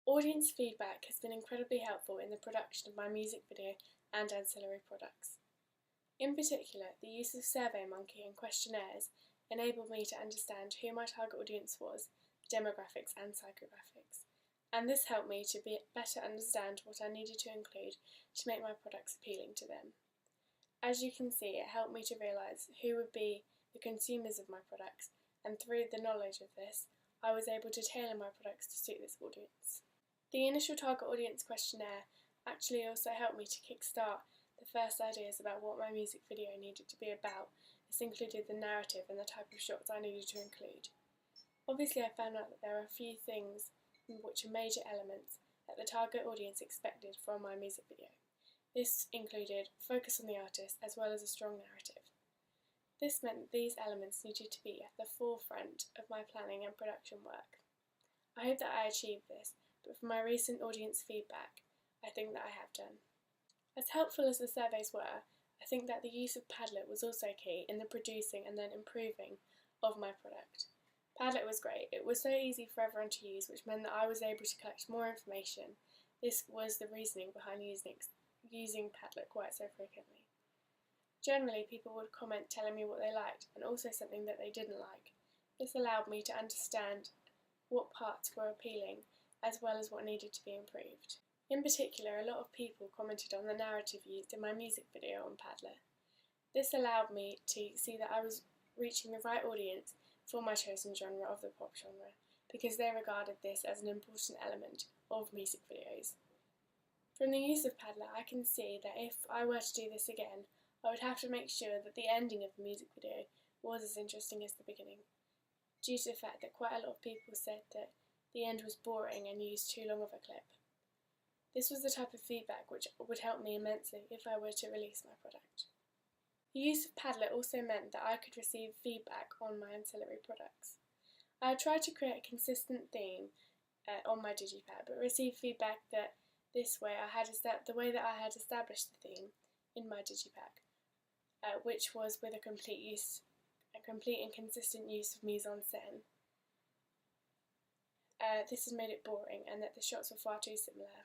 Audience feedback has been incredibly helpful in the production of my music video and ancillary products. In particular, the use of SurveyMonkey and questionnaires enabled me to understand who my target audience was, demographics and psychographics, and this helped me to better understand what I needed to include to make my products appealing to them. As you can see, it helped me to realise who would be the consumers of my products, and through the knowledge of this, I was able to tailor my products to suit this audience. The initial target audience questionnaire actually also helped me to kickstart the first ideas about what my music video needed to be about. This included the narrative and the type of shots I needed to include. Obviously, I found out that there are a few things which are major elements that the target audience expected from my music video. This included focus on the artist as well as a strong narrative. This meant that these elements needed to be at the forefront of my planning and production work. I hope that I achieved this, but from my recent audience feedback, I think that I have done. As helpful as the surveys were, I think that the use of Padlet was also key in the producing and then improving of my product. Padlet was great. It was so easy for everyone to use, which meant that I was able to collect more information. This was the reasoning behind using Padlet quite so frequently. Generally, people would comment telling me what they liked and also something that they didn't like. This allowed me to understand what parts were appealing as well as what needed to be improved. In particular, a lot of people commented on the narrative used in my music video on Padlet. This allowed me to see that I was reaching the right audience for my chosen genre of the pop genre, because they regarded this as an important element of music videos. From the use of Padlet, I can see that if I were to do this again, I would have to make sure that the ending of the music video was as interesting as the beginning, due to the fact that quite a lot of people said that the end was boring and used too long of a clip. This was the type of feedback which would help me immensely if I were to release my product. The use of Padlet also meant that I could receive feedback on my ancillary products. I had tried to create a consistent theme on my digipack, but received feedback that this way the way that I had established the theme in my digipack, which was with a complete and consistent use of mise-en-scène. This has made it boring, and that the shots were far too similar.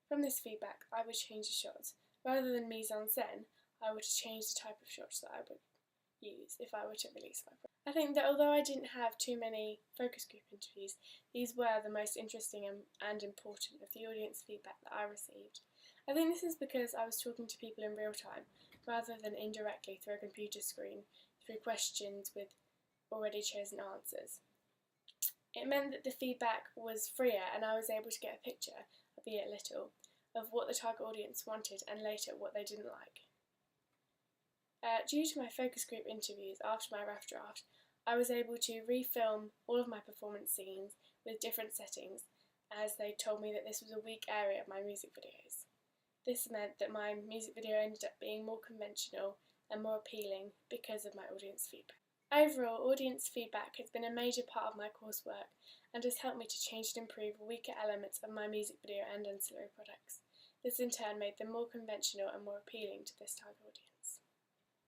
From this feedback, I would change the shots. Rather than mise-en-scène, I would change the type of shots that I would use if I were to release my product. I think that although I didn't have too many focus group interviews, these were the most interesting and important of the audience feedback that I received. I think this is because I was talking to people in real time, rather than indirectly through a computer screen, through questions with already chosen answers. It meant that the feedback was freer, and I was able to get a picture, albeit little, of what the target audience wanted and later what they didn't like. Due to my focus group interviews after my rough draft, I was able to refilm all of my performance scenes with different settings, as they told me that this was a weak area of my music videos. This meant that my music video ended up being more conventional and more appealing because of my audience feedback. Overall, audience feedback has been a major part of my coursework and has helped me to change and improve weaker elements of my music video and ancillary products. This in turn made them more conventional and more appealing to this target audience.